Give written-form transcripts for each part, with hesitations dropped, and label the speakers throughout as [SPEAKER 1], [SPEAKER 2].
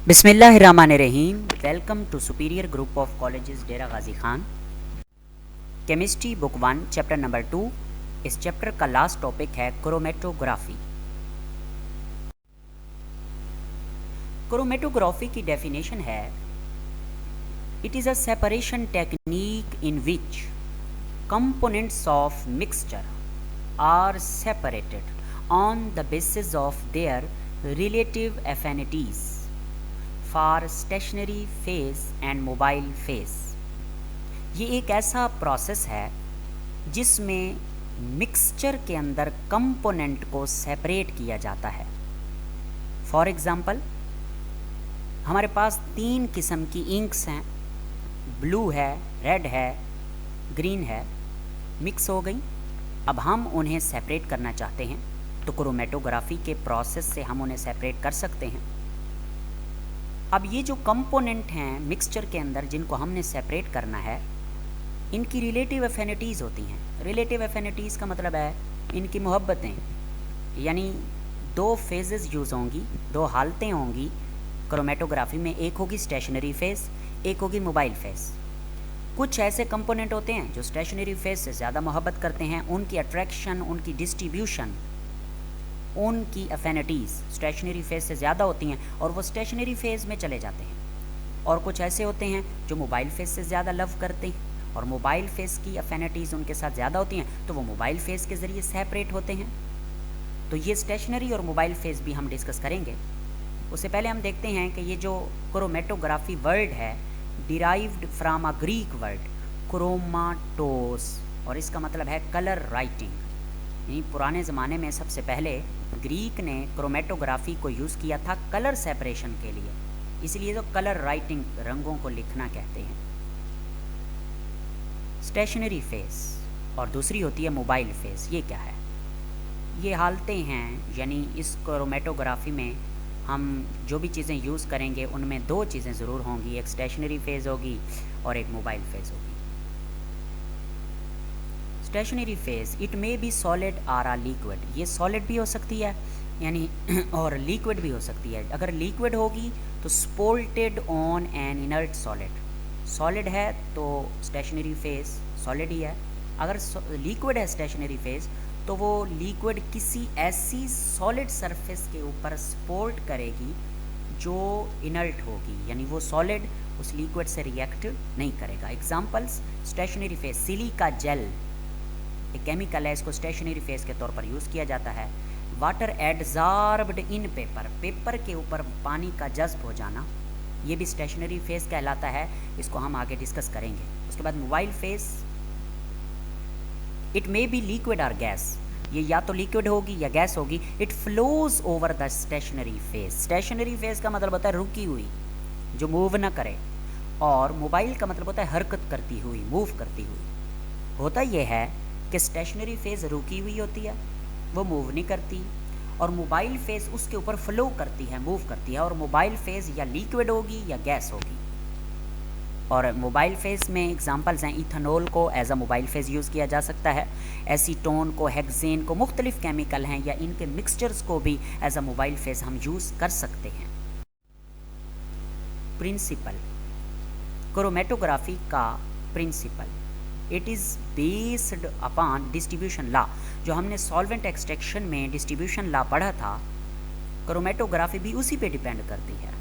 [SPEAKER 1] बिस्मिल्लाहिर्रहमानिर्रहीम। Welcome to superior group of colleges Dera Ghazi Khan. Chemistry book 1 chapter number 2। इस chapter का last topic है chromatography. Chromatography की डेफिनेशन है, it is a separation technique in which components of mixture are separated on the basis of their relative affinities for stationary phase and mobile phase. ये एक ऐसा process है जिसमें mixture के अंदर कंपोनेंट को सेपरेट किया जाता है। फॉर एग्ज़ाम्पल, हमारे पास 3 किस्म की इंक्स हैं, ब्लू है, रेड है, ग्रीन है, मिक्स हो गई। अब हम उन्हें सेपरेट करना चाहते हैं तो क्रोमेटोग्राफी के प्रोसेस से हम उन्हें सेपरेट कर सकते हैं। अब ये जो कंपोनेंट हैं मिक्सचर के अंदर जिनको हमने सेपरेट करना है, इनकी रिलेटिव एफिनिटीज़ होती हैं। रिलेटिव एफिनिटीज़ का मतलब है इनकी मोहब्बतें, यानी 2 फेजेस यूज़ होंगी, 2 हालतें होंगी क्रोमेटोग्राफी में। एक होगी स्टेशनरी फेज़, एक होगी मोबाइल फेज़। कुछ ऐसे कंपोनेंट होते हैं जो स्टेशनरी फेज़ से ज़्यादा मोहब्बत करते हैं, उनकी अट्रैक्शन, उनकी डिस्ट्रीब्यूशन, उनकी एफिनिटीज़ स्टेशनरी फेज़ से ज़्यादा होती हैं और वो स्टेशनरी फेज़ में चले जाते हैं। और कुछ ऐसे होते हैं जो मोबाइल फेज़ से ज़्यादा लव करते हैं और मोबाइल फेज़ की एफिनिटीज़ उनके साथ ज़्यादा होती हैं, तो वो मोबाइल फेज़ के ज़रिए सेपरेट होते हैं। तो ये स्टेशनरी और मोबाइल फेज़ भी हम डिस्कस करेंगे। उससे पहले हम देखते हैं कि ये जो क्रोमेटोग्राफी वर्ड है, derived from a Greek word chromatos, और इसका मतलब है कलर राइटिंग। यानी पुराने ज़माने में सबसे पहले ग्रीक ने क्रोमेटोग्राफी को यूज़ किया था कलर सेपरेशन के लिए, इसलिए तो कलर राइटिंग, रंगों को लिखना कहते हैं। स्टेशनरी फेज़ और दूसरी होती है मोबाइल फेज़। ये क्या है? ये हालतें हैं, यानी इस क्रोमेटोग्राफी में हम जो भी चीज़ें यूज़ करेंगे उनमें 2 चीज़ें ज़रूर होंगी, एक स्टेशनरी फेज़ होगी और एक मोबाइल फेज़ होगी। Stationary phase, it may be solid or a liquid. ये सॉलिड भी हो सकती है यानी और लिक्विड भी हो सकती है। अगर लिक्विड होगी तो supported on an inert solid. Solid है तो स्टेशनरी फेज़ सॉलिड ही है। अगर लिक्विड है स्टेशनरी फेज़ तो वो लिक्विड किसी ऐसी सॉलिड सरफेस के ऊपर स्पोर्ट करेगी जो इनर्ट होगी, यानी वो सॉलिड उस लिक्विड से रिएक्ट नहीं करेगा। Examples stationary phase, silica gel एक केमिकल है, इसको स्टेशनरी फेज़ के तौर पर यूज़ किया जाता है। वाटर एडजॉर्ब्ड इन पेपर, पेपर के ऊपर पानी का जज्ब हो जाना, ये भी स्टेशनरी फेज़ कहलाता है। इसको हम आगे डिस्कस करेंगे। उसके बाद mobile phase, it may be liquid और गैस। ये या तो लिक्विड होगी या गैस होगी। It flows over the stationary phase. Stationary phase का मतलब होता है रुकी हुई, जो मूव ना करे, और मोबाइल का मतलब होता है हरकत करती हुई, मूव करती हुई। होता यह है कि स्टेशनरी फेज़ रुकी हुई होती है, वो मूव नहीं करती, और मोबाइल फेज़ उसके ऊपर फ्लो करती है, मूव करती है। और मोबाइल फेज़ या लिक्विड होगी या गैस होगी। और मोबाइल फेज़ में एग्जांपल्स हैं, इथेनॉल को as a mobile phase use किया जा सकता है, एसीटोन को, हेक्सेन को, मुख्तलिफ केमिकल हैं या इनके मिक्सचर्स को भी एज अ मोबाइल फेज़ हम यूज़ कर सकते हैं। प्रिंसिपल, क्रोमेटोग्राफी का principle, it is based upon distribution law. जो हमने सॉल्वेंट एक्सट्रैक्शन में डिस्ट्रीब्यूशन लॉ पढ़ा था, क्रोमेटोग्राफी भी उसी पे डिपेंड करती है।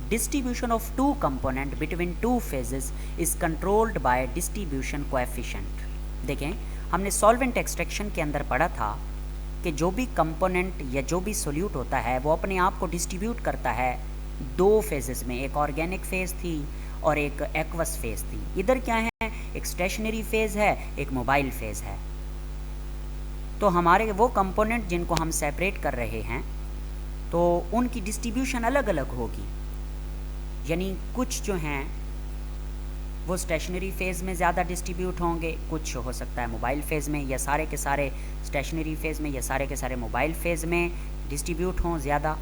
[SPEAKER 1] Distribution of 2 component between 2 phases is controlled by distribution coefficient. देखें, हमने सॉल्वेंट एक्सट्रैक्शन के अंदर पढ़ा था कि जो भी कंपोनेंट या जो भी सोल्यूट होता है वो अपने आप को डिस्ट्रीब्यूट करता है 2 फेजेस में। एक ऑर्गेनिक फेज़ थी और एक एक्वस फेज़ थी। इधर क्या है, एक स्टेशनरी फेज़ है, एक मोबाइल फेज़ है। तो हमारे वो कंपोनेंट जिनको हम सेपरेट कर रहे हैं तो उनकी डिस्ट्रीब्यूशन अलग अलग होगी, यानी कुछ जो हैं वो स्टेशनरी फेज़ में ज़्यादा डिस्ट्रीब्यूट होंगे, कुछ हो सकता है मोबाइल फेज़ में, या सारे के सारे स्टेशनरी फेज़ में या सारे के सारे मोबाइल फेज़ में डिस्ट्रीब्यूट हों ज़्यादा।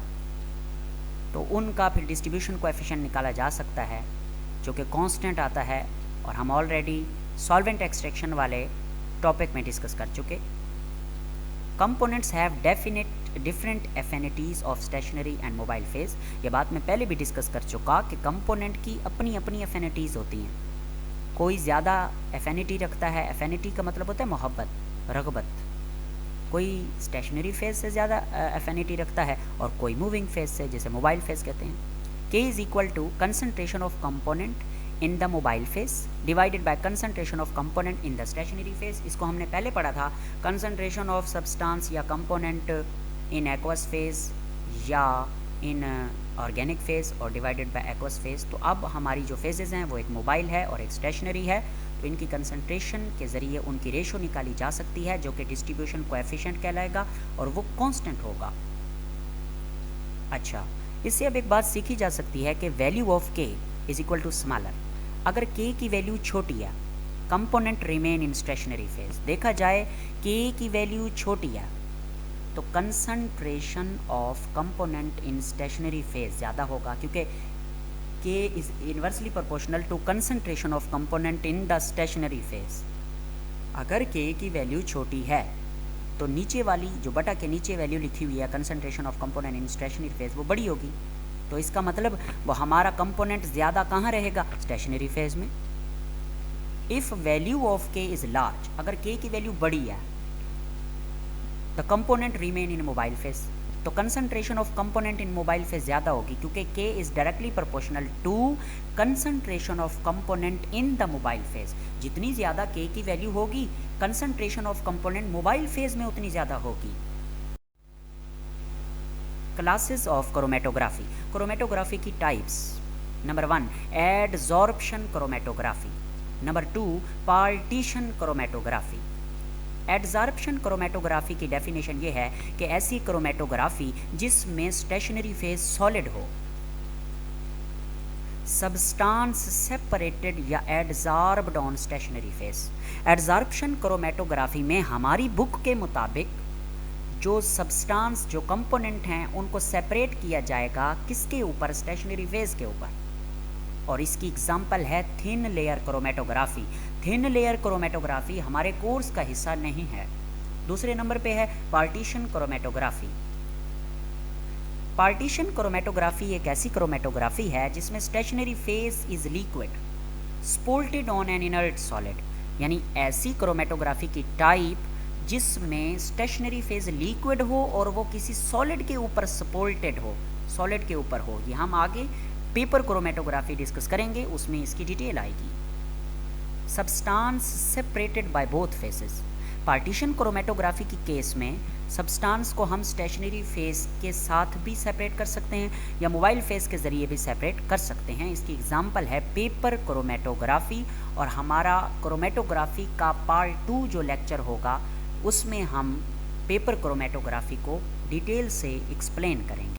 [SPEAKER 1] तो उनका फिर डिस्ट्रीब्यूशन कोएफिशिएंट निकाला जा सकता है जो कि कांस्टेंट आता है, और हम ऑलरेडी सॉल्वेंट एक्सट्रैक्शन वाले टॉपिक में डिस्कस कर चुके। Components have definite different affinities of stationary and mobile phase. ये बात मैं पहले भी डिस्कस कर चुका कि कंपोनेंट की अपनी अपनी एफिनिटीज़ होती हैं। कोई ज़्यादा एफिनिटी रखता है, एफिनिटी का मतलब होता है मोहब्बत, रगबत। कोई स्टेशनरी फेज से ज़्यादा एफिनिटी रखता है और कोई मूविंग फेज से, जैसे मोबाइल फेज कहते हैं। K is equal to concentration of component in the mobile phase divided by concentration of component in the stationary phase. इसको हमने पहले पढ़ा था, कंसनट्रेशन ऑफ सब्सटेंस या कंपोनेंट इन एक्वस फेज या इन ऑर्गेनिक फेज और डिवाइडेड बाय एक्वस फेज। तो अब हमारी जो फेजेस हैं वो एक मोबाइल है और एक स्टेशनरी है, तो इनकी कंसंट्रेशन के ज़रिए उनकी रेशो निकाली जा सकती है जो कि डिस्ट्रीब्यूशन कोएफिशिएंट कहलाएगा और वो कांस्टेंट होगा। अच्छा, इससे अब एक बात सीखी जा सकती है कि value of k is equal to smaller. अगर k की वैल्यू छोटी है, component remain in stationary phase. देखा जाए k की वैल्यू छोटी है तो concentration of component in stationary phase ज़्यादा होगा, क्योंकि k is inversely proportional to concentration of component in the stationary phase. अगर k की वैल्यू छोटी है तो नीचे वाली जो बटा के नीचे वैल्यू लिखी हुई है concentration of component in stationary phase, वो बड़ी होगी। तो इसका मतलब वो हमारा कंपोनेंट ज़्यादा कहाँ रहेगा, स्टेशनरी फेज में। If value of k is large, अगर k की वैल्यू बड़ी है the component remain in mobile phase, तो concentration of component in mobile phase ज़्यादा होगी, क्योंकि k इज़ directly proportional to concentration of component in the mobile phase. जितनी ज़्यादा k की वैल्यू होगी, concentration of component mobile phase में उतनी ज़्यादा होगी। Classes of chromatography. क्रोमेटोग्राफी की types: number 1 adsorption chromatography, number 2 partition chromatography. Adsorption chromatography की डेफिनेशन ये है कि ऐसी क्रोमेटोग्राफी जिसमें स्टेशनरी फेज सॉलिड हो, सब्सटेंस सेपरेटेड या adsorbed on stationary phase. Adsorption chromatography में हमारी बुक के मुताबिक जो सब्सटेंस, जो कंपोनेंट हैं, उनको सेपरेट किया जाएगा किसके ऊपर, स्टेशनरी फेज के ऊपर। और इसकी एग्जांपल है thin layer chromatography. Thin layer chromatography हमारे कोर्स का हिस्सा नहीं है। दूसरे नंबर पे है पार्टीशन क्रोमेटोग्राफी। पार्टीशन क्रोमेटोग्राफी एक ऐसी क्रोमेटोग्राफी है जिसमें stationary phase is liquid supported on an inert solid, यानी ऐसी क्रोमेटोग्राफी की टाइप जिसमें स्टेशनरी फेज लिक्विड हो और वो किसी सॉलिड के ऊपर सपोर्टेड हो, सॉलिड के ऊपर हो। ये हम आगे पेपर क्रोमेटोग्राफी डिस्कस करेंगे, उसमें इसकी डिटेल आएगी। Substance separated by both faces. Partition chromatography की केस में सब्सटेंस को हम स्टेशनरी फेज के साथ भी सेपरेट कर सकते हैं या मोबाइल फेज के ज़रिए भी सेपरेट कर सकते हैं। इसकी एग्जांपल है पेपर क्रोमेटोग्राफी। और हमारा क्रोमेटोग्राफी का पार्ट 2 जो लेक्चर होगा उसमें हम पेपर क्रोमेटोग्राफी को डिटेल से एक्सप्लेन करेंगे।